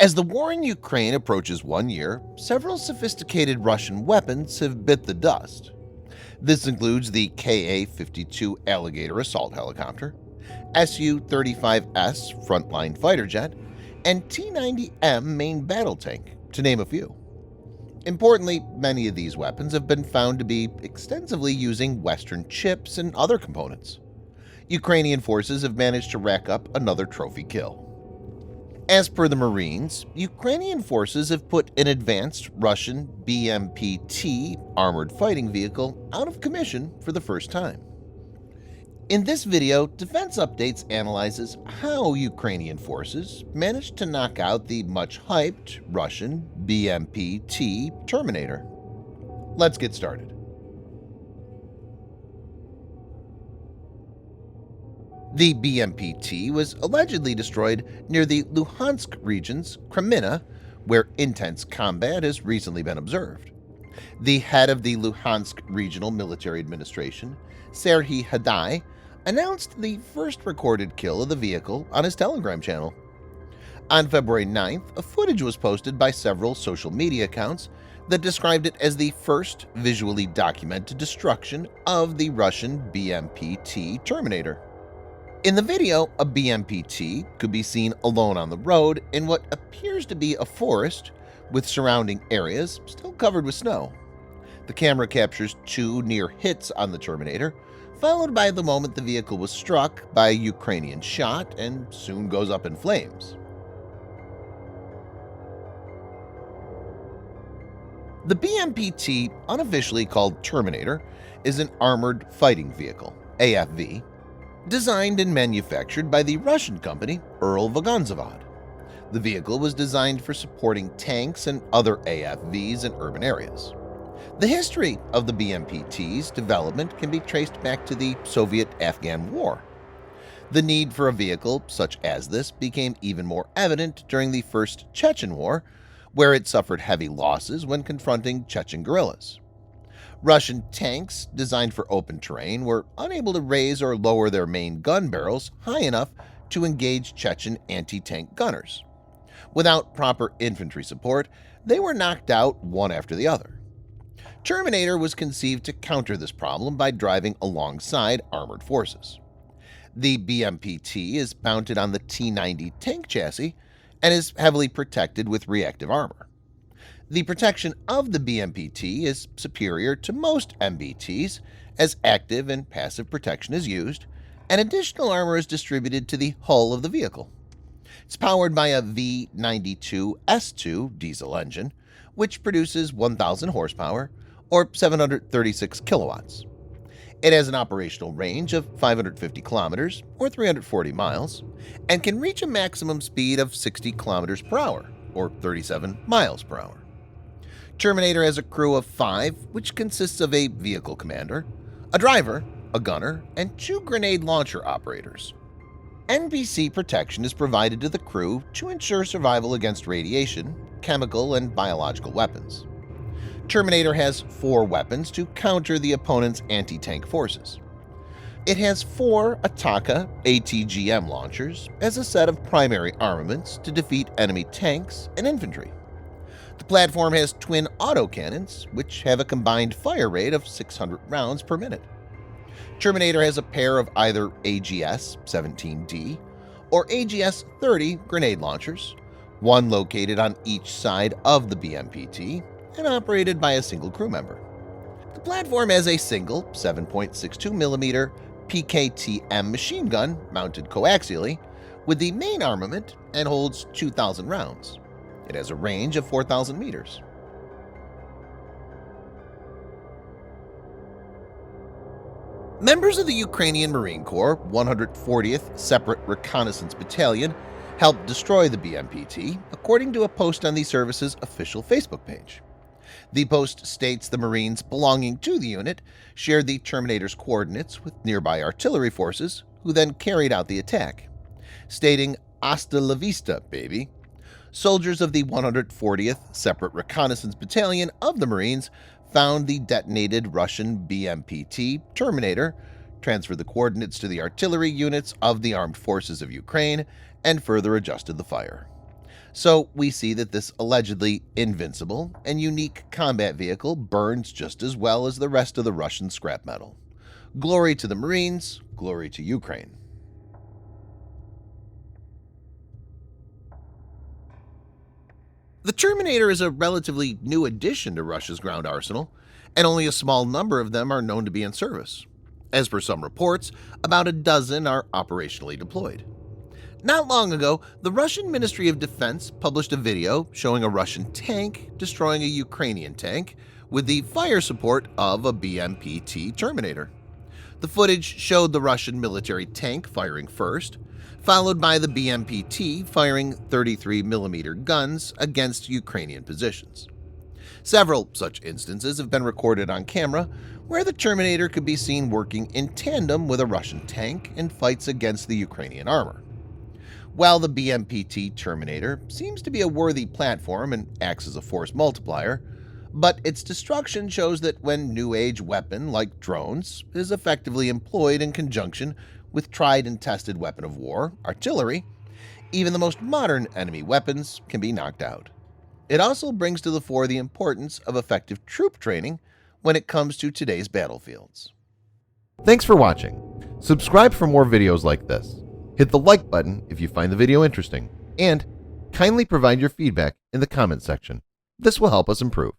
As the war in Ukraine approaches 1 year, several sophisticated Russian weapons have bit the dust. This includes the Ka-52 Alligator assault helicopter, Su-35S frontline fighter jet, and T-90M Main Battle Tank, to name a few. Importantly, many of these weapons have been found to be extensively using Western chips and other components. Ukrainian forces have managed to rack up another trophy kill. As per the Marines, Ukrainian forces have put an advanced Russian BMP-T armored fighting vehicle out of commission for the first time. In this video, Defense Updates analyzes how Ukrainian forces managed to knock out the much-hyped Russian BMP-T Terminator. Let's get started. The BMPT was allegedly destroyed near the Luhansk region's Kreminna, where intense combat has recently been observed. The head of the Luhansk Regional Military Administration, Serhiy Haidai, announced the first recorded kill of the vehicle on his Telegram channel. On February 9th, a footage was posted by several social media accounts that described it as the first visually documented destruction of the Russian BMP-T Terminator. In the video, a BMP-T could be seen alone on the road in what appears to be a forest, with surrounding areas still covered with snow. The camera captures two near hits on the Terminator, followed by the moment the vehicle was struck by a Ukrainian shot and soon goes up in flames. The BMP-T, unofficially called Terminator, is an armored fighting vehicle, AFV, designed and manufactured by the Russian company Uralvagonzavod. The vehicle was designed for supporting tanks and other AFVs in urban areas. The history of the BMP-T's development can be traced back to the Soviet-Afghan War. The need for a vehicle such as this became even more evident during the First Chechen War, where it suffered heavy losses when confronting Chechen guerrillas. Russian tanks designed for open terrain were unable to raise or lower their main gun barrels high enough to engage Chechen anti-tank gunners. Without proper infantry support, they were knocked out one after the other. Terminator was conceived to counter this problem by driving alongside armored forces. The BMP-T is mounted on the T-90 tank chassis and is heavily protected with reactive armor. The protection of the BMP-T is superior to most MBTs, as active and passive protection is used, and additional armor is distributed to the hull of the vehicle. It's powered by a V92S2 diesel engine, which produces 1,000 horsepower, or 736 kilowatts. It has an operational range of 550 kilometers, or 340 miles, and can reach a maximum speed of 60 kilometers per hour, or 37 miles per hour. Terminator has a crew of 5, which consists of a vehicle commander, a driver, a gunner, and 2 grenade launcher operators. NBC protection is provided to the crew to ensure survival against radiation, chemical, and biological weapons. Terminator has 4 weapons to counter the opponent's anti-tank forces. It has 4 Ataka ATGM launchers as a set of primary armaments to defeat enemy tanks and infantry. The platform has twin autocannons, which have a combined fire rate of 600 rounds per minute. Terminator has a pair of either AGS-17D or AGS-30 grenade launchers, one located on each side of the BMPT and operated by a single crew member. The platform has a single 7.62mm PKTM machine gun mounted coaxially with the main armament and holds 2,000 rounds. It has a range of 4,000 meters. Members of the Ukrainian Marine Corps 140th Separate Reconnaissance Battalion helped destroy the BMPT, according to a post on the service's official Facebook page. The post states the Marines belonging to the unit shared the Terminator's coordinates with nearby artillery forces, who then carried out the attack, stating, "Hasta la vista, baby." Soldiers of the 140th Separate Reconnaissance Battalion of the Marines found the detonated Russian BMPT Terminator, transferred the coordinates to the artillery units of the armed forces of Ukraine, and further adjusted the fire. So we see that this allegedly invincible and unique combat vehicle burns just as well as the rest of the Russian scrap metal. Glory to the Marines, glory to Ukraine. The Terminator is a relatively new addition to Russia's ground arsenal, and only a small number of them are known to be in service. As per some reports, about a dozen are operationally deployed. Not long ago, the Russian Ministry of Defense published a video showing a Russian tank destroying a Ukrainian tank with the fire support of a BMP-T Terminator. The footage showed the Russian military tank firing first, followed by the BMPT firing 33mm guns against Ukrainian positions. Several such instances have been recorded on camera where the Terminator could be seen working in tandem with a Russian tank in fights against the Ukrainian armor. While the BMPT Terminator seems to be a worthy platform and acts as a force multiplier, but its destruction shows that when new age weapon like drones is effectively employed in conjunction with tried and tested weapon of war, artillery, even the most modern enemy weapons can be knocked out. It also brings to the fore the importance of effective troop training when it comes to today's battlefields. Thanks for watching. Subscribe for more videos like this. Hit the like button if you find the video interesting, and kindly provide your feedback in the comment section. This will help us improve.